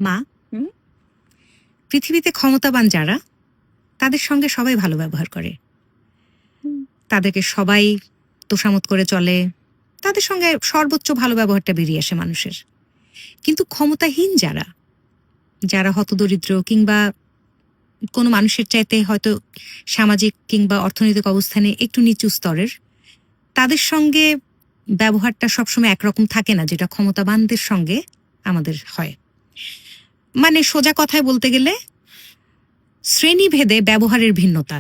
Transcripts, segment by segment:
মা, হুম? পৃথিবীতে ক্ষমতাবান যারা তাদের সঙ্গে সবাই ভালো ব্যবহার করে, হুম। তাদেরকে সবাই তোষামত করে চলে, তাদের সঙ্গে সর্বোচ্চ ভালো ব্যবহারটা বেরিয়ে আসে মানুষের। কিন্তু ক্ষমতাহীন যারা, যারা হতদরিদ্র কিংবা কোনো মানুষের চাইতে হয়তো সামাজিক কিংবা অর্থনৈতিক অবস্থানে একটু নিচু স্তরের, তাদের সঙ্গে ব্যবহারটা সবসময় একরকম থাকে না যেটা ক্ষমতাবানদের সঙ্গে আমাদের হয়। মানে সোজা কথায় বলতে গেলে শ্রেণীভেদে ব্যবহারের ভিন্নতা।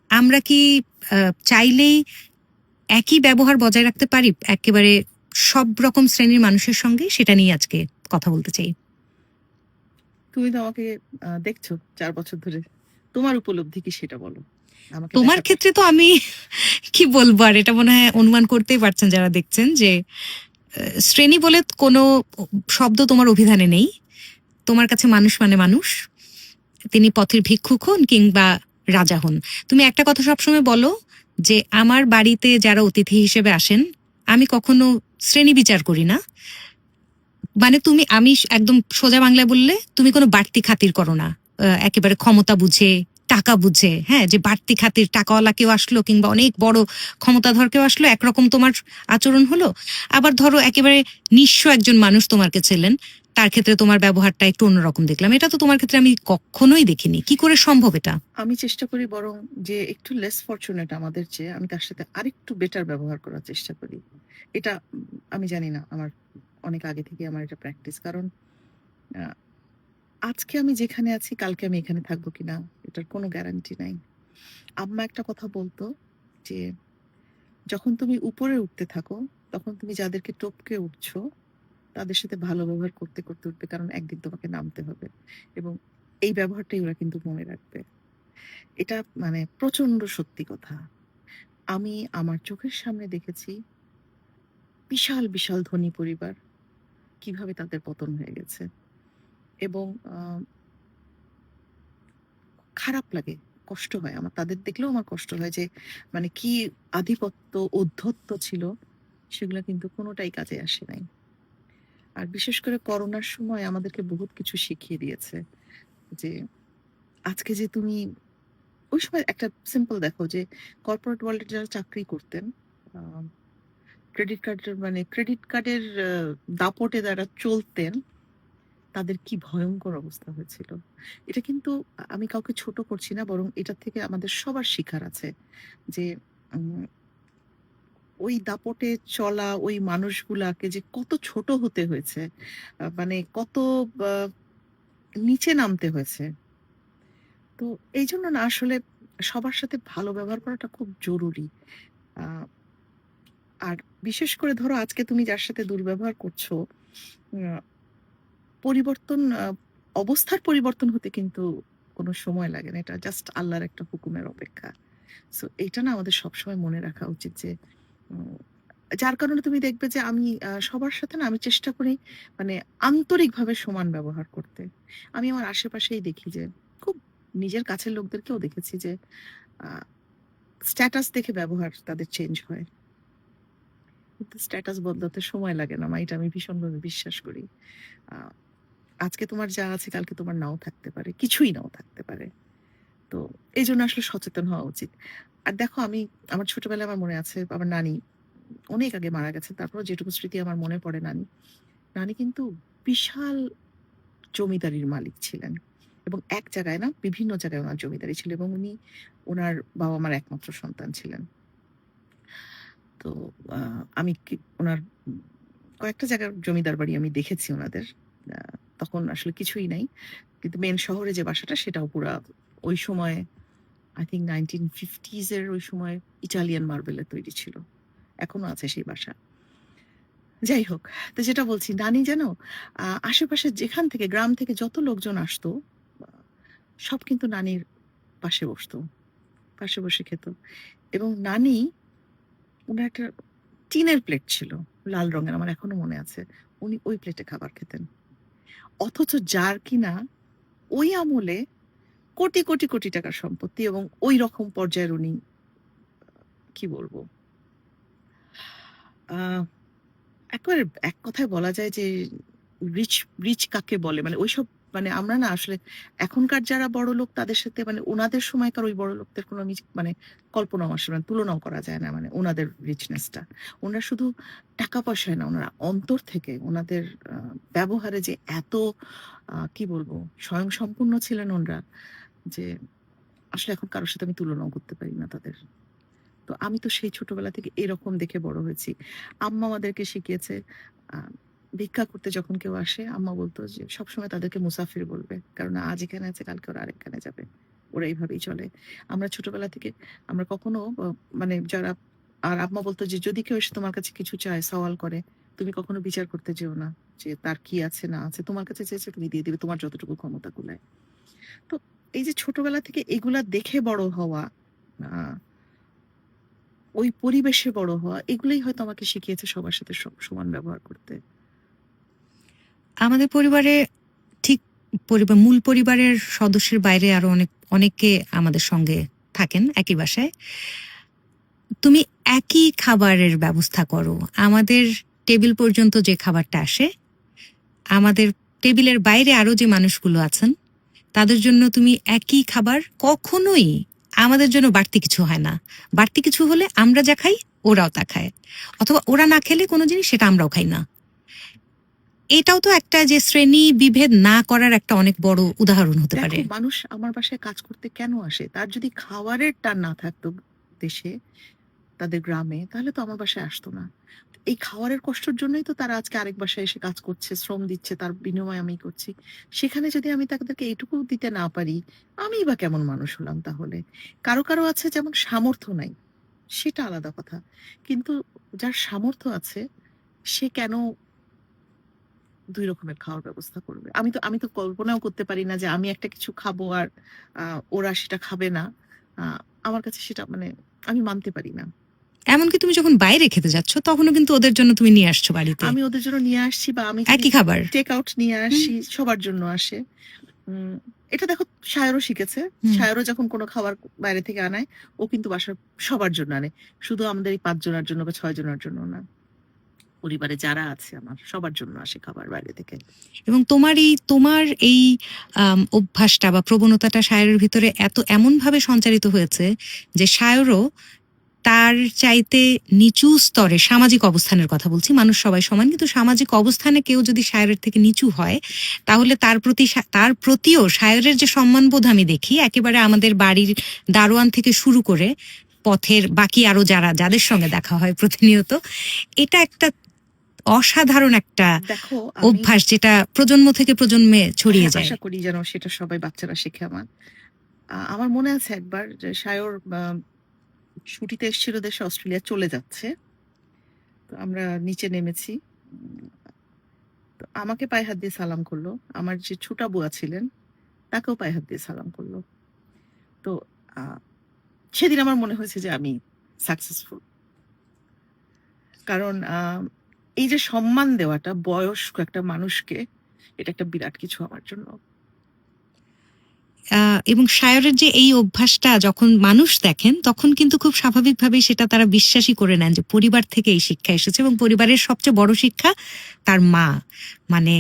আমরা কি চাইলেই একই ব্যবহার বজায় রাখতে পারি একেবারে সব রকম শ্রেণীর মানুষের সঙ্গে? সেটা নিয়ে আজকে কথা বলতে চাই। তুমি তো আমাকে দেখছো 4 বছর ধরে। তোমার উপলব্ধি কি সেটা বলো। আমাকে তোমার দেখার ক্ষেত্রে তো আমি কি বলবো, আর এটা মনে হয় অনুমান করতেই পারছেন যারা দেখছেন যে শ্রেণী বলে কোনো শব্দ তোমার অভিধানে নেই। তোমার কাছে মানুষ মানে মানুষ, তিনি পথের ভিক্ষুক হন কিংবা রাজা হন। তুমি একটা কথা সবসময় বলো যে আমার বাড়িতে যারা অতিথি হিসেবে আসেন আমি কখনো শ্রেণী বিচার করি না। মানে তুমি, আমি একদম সোজা বাংলায় বললে তুমি কোনো বাড়তি খাতির করো না, একেবারে ক্ষমতা বুঝে টাকা বুঝে, হ্যাঁ, যে বাড়তি খাতির টাকাওয়ালা কেউ আসলো কিংবা অনেক বড় ক্ষমতাধর কেউ আসলো একরকম তোমার আচরণ হলো। আবার ধরো একেবারে নিঃস্ব একজন মানুষ তোমার কাছে এলেন, তার ক্ষেত্রে তোমার ব্যবহারটা একটু অন্যরকম দেখলাম। এটা তো তোমার ক্ষেত্রে আমি কখনোই দেখিনি। কি করে সম্ভব এটা? আমি চেষ্টা করি বরং যে একটু লেস ফরচুনেট আমাদের চেয়ে আমি তার সাথে আরেকটু বেটার ব্যবহার করার চেষ্টা করি। এটা আমি জানি না, আমার অনেক আগে থেকে আমার এটা প্র্যাকটিস। কারণ আ আজকে আমি যেখানে আছি কালকে আমি এখানে থাকবো কিনা এটার কোনো গ্যারান্টি নাই। আম্মা একটা কথা বলতো যে, "যখন তুমি উপরে উঠতে থাকো তখন তুমি যাদেরকে টপকে উঠছো তাদের সাথে ভালো ব্যবহার করতে, করতে উঠবে। কারণ একদিন তোমাকে নামতে হবে এবং এই ব্যবহারটাই ওরা কিন্তু মনে রাখবে।" এটা মানে প্রচন্ড সত্যি কথা। আমি আমার চোখের সামনে দেখেছি বিশাল, বিশাল ধনী পরিবার কিভাবে তাদের পতন হয়ে গেছে এবং খারাপ লাগে, কষ্ট হয়। আমার তাদের দেখলেও আমার কষ্ট হয় যে মানে কি আধিপত্য, ঔদ্ধত্য ছিল সেগুলা কিন্তু কোনটাই কাজে আসে নাই। আর বিশেষ করে করোনার সময় আমাদেরকে বহুত কিছু শিখিয়ে দিয়েছে। যে আজকে যে তুমি ওই সময় একটা সিম্পল দেখো যে কর্পোরেট ওয়ার্ল্ড এ যারা চাকরি করতেন, আ ক্রেডিট কার্ডের দাপটে যারা চলতেন তাদের কি ভয়ংকর অবস্থা হয়েছিল। এটা কিন্তু আমি কাউকে ছোট করছি না, বরং এটা থেকে আমাদের সবার শিখার আছে। যে উম ওই দাপটে চলা ওই মানুষগুলাকে যে কত ছোট হতে হয়েছে। মানে কত বা নিচে নামতে হয়েছে। তো এইজন্য না আসলে সবার সাথে ভালো ব্যবহার করাটা খুব জরুরি। আ আর বিশেষ করে ধরো আজকে তুমি যার সাথে দুর্ব্যবহার করছো, আ পরিবর্তন অবস্থার পরিবর্তন হতে কিন্তু কোনো সময় লাগে না। এটা জাস্ট আল্লাহর একটা হুকুমের অপেক্ষা। সো এইটা না আমাদের সবসময় মনে রাখা উচিত যে উম যার কারণে তুমি দেখবে যে আমি সবার সাথে না আমি চেষ্টা করি মানে আন্তরিকভাবে সমান ব্যবহার করতে। আমি আমার আশেপাশেই দেখি যে খুব নিজের কাছের লোকদেরকেও দেখেছি যে আ স্ট্যাটাস দেখে ব্যবহার তাদের চেঞ্জ হয়। কিন্তু স্ট্যাটাস বদলাতে সময় লাগে না। এটা আমি ভীষণভাবে বিশ্বাস করি। আ আজকে তোমার যা আছে কালকে তোমার নাও থাকতে পারে। কিছুই নাও থাকতে পারে। তো এইজন্য আসলে সচেতন হওয়া উচিত। আর দেখো আমি আমার ছোটবেলায় আমার মনে আছে আমার নানি অনেক আগে মারা গেছে। তারপরেও যেটুকু স্মৃতি আমার মনে পড়ে নানি। নানি কিন্তু বিশাল জমিদারির মালিক ছিলেন। এবং এক জায়গায় না বিভিন্ন জায়গায় উনার জমিদারি ছিল এবং উনি উনার বাবা-মার একমাত্র সন্তান ছিলেন। তো আ আমি কি উনার কয়েকটা জায়গার জমিদার বাড়ি আমি দেখেছি উনাদের। আ তখন আসলে কিছুই নাই। কিন্তু মেইন শহরে যে বাসাটা সেটাও পুরা ওই সময় I think 1950s এর ওই সময় ইটালিয়ান মার্বেলে তৈরি ছিল। এখনো আছে সেই বাসা। যাই হোক, তো যেটা বলছি নানি যেন আশেপাশে যেখান থেকে গ্রাম থেকে যত লোকজন আসতো, আ সব কিন্তু নানির পাশে বসতো। পাশে বসে খেত। এবং নানি উনার একটা টিনের প্লেট ছিল। লাল রঙের আমার এখনো মনে আছে। উনি ওই প্লেটে খাবার খেতেন। অথচ যার কিনা ওই আমলে কোটি, কোটি, কোটি টাকার সম্পত্তি এবং ওই রকম পর্যায়ের উনি কি বলবো? আ একেবারে এক কথায় বলা যায় যে রিচ রিচ কাকে বলে, মানে ওইসব, মানে আমরা না আসলে এখনকার যারা বড় লোক তাদের সাথে, মানে ওনাদের সময়কার ওই বড় লোকদের কোনো মানে কল্পনাও আসে না, তুলনাও করা যায় না, মানে ওনাদের রিচনেসটা। ওনারা শুধু টাকা পয়সায় না, ওনারা অন্তর থেকে ওনাদের ব্যবহারে যে এত কি বলবো স্বয়ং সম্পূর্ণ ছিলেন ওনারা, যে আসলে এখন কারোর সাথে আমি তুলনাও করতে পারি না তাদের। তো আমি তো সেই ছোটবেলা থেকে এরকম দেখে বড় হয়েছি। আম্মা আমাদেরকে শিখিয়েছে, ভিক্ষা করতে যখন কেউ আসে আম্মা বলতো যে সবসময় তাদেরকে মুসাফির বলবে, কারণ আজ এখানে আছে কালকে ওরা আরেকখানে যাবে। ওরা এইভাবেই চলে। আমরা ছোটবেলা থেকে আমরা কখনো মানে যারা, আর আম্মা বলতো যে যদি কেউ এসে তোমার কাছে কিছু চায়, সওয়াল করে, তুমি কখনো বিচার করতে যেও না যে তার কি আছে না আছে, তোমার কাছে চেয়েছে তুমি দিয়ে দিবে তোমার যতটুকু ক্ষমতা কুলায়। তো এই যে ছোটবেলা থেকে এগুলা দেখে বড় হওয়া, আহ ওই পরিবেশে বড় হওয়া, এগুলোই হয়তো আমাকে শিখিয়েছে সবার সাথে সমান ব্যবহার করতে। আমাদের পরিবারে ঠিক মূল পরিবারের সদস্যের বাইরে আরো অনেকে আমাদের সঙ্গে থাকেন একই বাসায়। তুমি একই খাবারের ব্যবস্থা করো, আমাদের টেবিল পর্যন্ত যে খাবারটা আসে, আমাদের টেবিলের বাইরে আরো যে মানুষগুলো আছেন তাদের জন্য তুমি একই খাবার, কখনোই আমাদের জন্য বাড়তি কিছু হয় না। বাড়তি কিছু হলে আমরা যা খাই ওরাও তা খায়, অথবা ওরা না খেলে কোনো জিনিস সেটা আমরাও খাই না। এটাও তো একটা যে শ্রেণী বিভেদ না করার একটা অনেক বড় উদাহরণ হতে পারে। দেখো, মানুষ আমার বাসায় কাজ করতে কেন আসে? তার যদি খাবারের টান না থাকতো দেশে, তাদের গ্রামে, তাহলে তো আমার বাসায় আসতো না। এই খাবারের কষ্টের জন্যই তো তারা আজকে আরেক বাসায় এসে কাজ করছে, শ্রম দিচ্ছে, তার বিনিময়ে আমি করছি। সেখানে যদি আমি তাদেরকে এইটুকু দিতে না পারি, আমি বা কেমন মানুষ হলাম তাহলে? কারো কারো আছে যেমন সামর্থ্য নাই, সেটা আলাদা কথা। কিন্তু যার সামর্থ্য আছে সে কেন ২ রকমের খাওয়ার ব্যবস্থা করবে? আমি তো কল্পনাও করতে পারি না যে আমি একটা কিছু খাবো আর ওরা সেটা খাবে না। আ আমার কাছে সেটা, মানে আমি মানতে পারি না। এমনকি তুমি যখন বাইরে খেতে যাচ্ছ তখনও কিন্তু ওদের জন্য তুমি নিয়ে আসছো বাড়িতে আমি ওদের জন্য নিয়ে আসছি, বা আমি যদি একই খাবার। টেক আউট নিয়ে হুম, আসি, সবার জন্য আসে। উম এটা দেখো, সায়রও শিখেছে। হুম। সায়রও যখন কোনো খাবার বাইরে থেকে আনায়, ও কিন্তু বাসার সবার জন্য আনে। শুধু আমাদের এই ৫ জনের জন্য বা ৬ জনের জন্য না। পরিবারে যারা আছে আমার সবার জন্য আসে খাবার বাইরে থেকে। এবং তোমার এই অভ্যাসটা বা প্রবণতাটা সায়রের ভিতরে এমনভাবে সঞ্চারিত হয়েছে যে সায়রও তার চাইতে নিচু স্তরে, সামাজিক অবস্থানের কথা বলছি, মানুষ সবাই সমান, কিন্তু সামাজিক অবস্থানে কেউ যদি সায়রের থেকে নিচু হয় তাহলে তার প্রতিও সায়রের যে সম্মানবোধ আমি দেখি, একেবারে আমাদের বাড়ির দারোয়ান থেকে শুরু করে পথের বাকি আরো যাদের সঙ্গে দেখা হয় প্রতিনিয়ত, এটা একটা অসাধারণ একটা দেখো, আমি অভ্যাস যেটা প্রজন্ম থেকে প্রজন্মে ছড়িয়ে যায়। আশা করি যেন সেটা সবাই বাচ্চারা শেখে আমার। আমার মনে আছে একবার যে সায়র ছুটিতে এসেছিল দেশে, অস্ট্রেলিয়া চলে যাচ্ছে। তো আমরা নিচে নেমেছি। উম তো আমাকে পায়ে হাত দিয়ে সালাম করলো। আমার যে ছোটা বুয়া ছিলেন, তাকেও পায়ে হাত দিয়ে সালাম করলো। তো আ সেদিন আমার মনে হয়েছে যে আমি সাকসেসফুল। কারণ এই যে সম্মান দেওয়াটা বয়স্ক একটা মানুষকে, এটা একটা বিরাট কিছু আমার জন্য। এবং সায়রের যে এই অভ্যাসটা যখন মানুষ দেখেন তখন কিন্তু খুব স্বাভাবিকভাবেই সেটা তারা বিশ্বাসই করে নেন যে পরিবার থেকে এই শিক্ষা এসেছে, এবং পরিবারের সবচেয়ে বড় শিক্ষা তার মা। মানে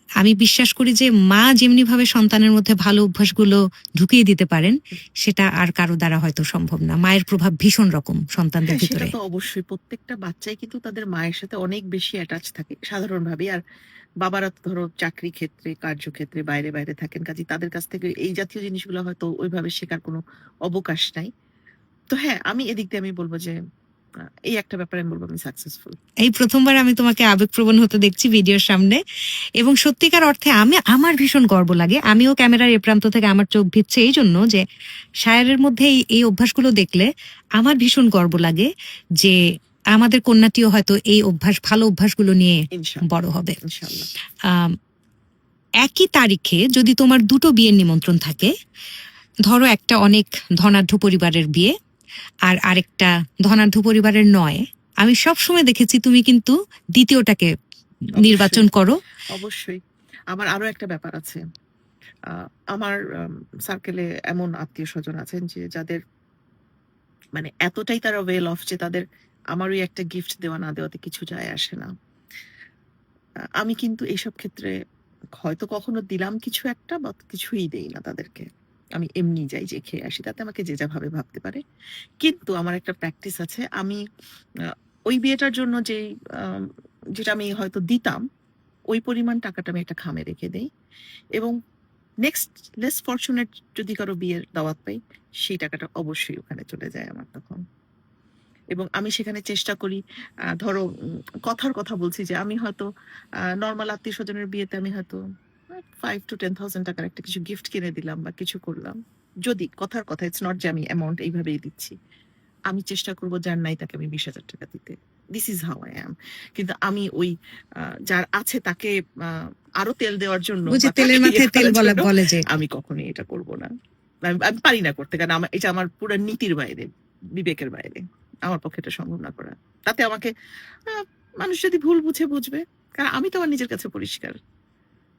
আমি বিশ্বাস করি যে মা যেমনি ভাবে সন্তানের মধ্যে ভালো অভ্যাসগুলো ঢুকিয়ে দিতে পারেন সেটা আর কারো দ্বারা হয়তো সম্ভব না। মায়ের প্রভাব ভীষণ রকম সন্তানদের হ্যাঁ, সেটা ভিতরে। তো অবশ্যই। প্রত্যেকটা বাচ্চাই কিন্তু তাদের মায়ের সাথে অনেক বেশি অ্যাটাচ থাকে সাধারণভাবেই। আর বাবারা তো ধরো চাকরি ক্ষেত্রে, কার্যক্ষেত্রে বাইরে, বাইরে থাকেন। কাজেই তাদের কাছ থেকে এই জাতীয় জিনিসগুলো হয়তো ওইভাবে শেখার কোনো অবকাশ নাই। তো হ্যাঁ, আমি এদিক দিয়ে আমি বলব যে এই একটা ব্যাপারে আমি বলব আমি সাকসেসফুল। এই প্রথমবার আমি তোমাকে আবেগপ্রবণ হতে দেখছি ভিডিওর সামনে, এবং সত্যিকার অর্থে আমার ভীষণ গর্ব লাগে। আমিও ক্যামেরার এ প্রান্ত থেকে আমার চোখ ভিজছে এই জন্য যে শায়রের মধ্যে এই অভ্যাসগুলো দেখলে আমার ভীষণ গর্ব লাগে যে আমাদের কন্যাটিও হয়তো এই ভালো অভ্যাসগুলো নিয়ে ইনশাআল্লাহ, বড় হবে। ইনশাআল্লাহ। আম, একই তারিখে যদি তোমার দুটো বিয়ের নিমন্ত্রণ থাকে, ধরো একটা অনেক ধনাঢ্য পরিবারের বিয়ে আর আরেকটা ধনাঢ্য পরিবারের নয়, আমি সবসময় দেখেছি তুমি কিন্তু দ্বিতীয়টাকে নির্বাচন অবশ্যই, করো। অবশ্যই। আমার আরো একটা ব্যাপার আছে। আমার সার্কেলে এমন আত্মীয়স্বজন আছেন যে যাদের, মানে এতটাই তারা ওয়েল অফ যে তাদের আমার ওই একটা গিফট দেওয়া না দেওয়াতে কিছু যায় আসে না। আমি কিন্তু এইসব ক্ষেত্রে হয়তো কখনো দিলাম কিছু একটা বা কিছুই দেই না তাদেরকে। আমি এমনি যাই, যেয়ে খেয়ে আসি। তাতে আমাকে যে যা ভাবে ভাবতে পারে। কিন্তু আমার একটা প্র্যাকটিস আছে। আমি আ ওই বিয়েটার জন্য আম যেটা আমি হয়তো দিতাম, ওই পরিমাণ টাকাটা আমি একটা খামে রেখে দেই এবং নেক্সট লেস ফরচুনেট যদি কারো বিয়ের দাওয়াত পাই, সেই টাকাটা অবশ্যই ওখানে চলে যায় আমার তখন। এবং আমি সেখানে চেষ্টা করি, ধরো কথার কথা বলছি যে আমি হয়তো নরমাল আত্মীয়স্বজনের বিয়েতে আমি হয়তো 5 to 10,000 টাকার একটা কিছু গিফট কিনে দিলাম বা কিছু করলাম। যদি কথার কথা, ইটস নট যে আমি অ্যামাউন্ট এইভাবেই দিচ্ছি। আমি চেষ্টা করব যার নাই তাকে আমি 20,000 টাকা দিতে। This is how I am. কিন্তু আমি ওই যার আছে তাকে আ আরো তেল দেওয়ার জন্য ওই যে বা তেলের তাকে ইয়ে মাথায় তেল করার বলা জন্য বলে যে আমি কখনোই এটা করব না। আমি আমি পারি না করতে। কারণ এটা আমার পুরা নীতির বাইরে, বিবেকের বাইরে। আমার পক্ষে এটা সম্ভব না করা। তাতে আমাকে আ মানুষ যদি ভুল বুঝে বুঝবে। কারণ আমি তো আমার নিজের কাছে পরিষ্কার।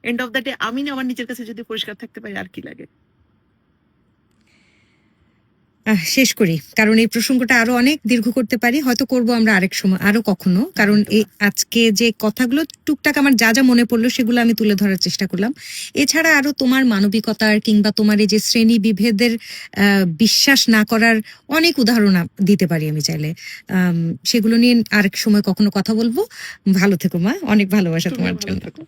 এন্ড অফ দ্যা ডে আমি না আমার নিজের কাছে যদি পরিষ্কার থাকতে পারি আর কি লাগে? শেষ করি, কারণ এই প্রসঙ্গটা আরো অনেক দীর্ঘ করতে পারি, হয়তো করব আমরা আরেক সময় আরো কখনো, কারণ এই হয়তোবা। আজকে যে কথাগুলো টুকটাক আমার যা যা মনে পড়লো সেগুলো আমি তুলে ধরার চেষ্টা করলাম। এছাড়া আরো তোমার মানবিকতার কিংবা তোমার এই যে শ্রেণী বিভেদের বিশ্বাস না করার অনেক উদাহরণ দিতে পারি আমি চাইলে। সেগুলো নিয়ে আরেক সময় কখনো কথা বলবো। ভালো থেকো মা, অনেক ভালোবাসা তুমিও তোমার ভালো জন্য। থাকো।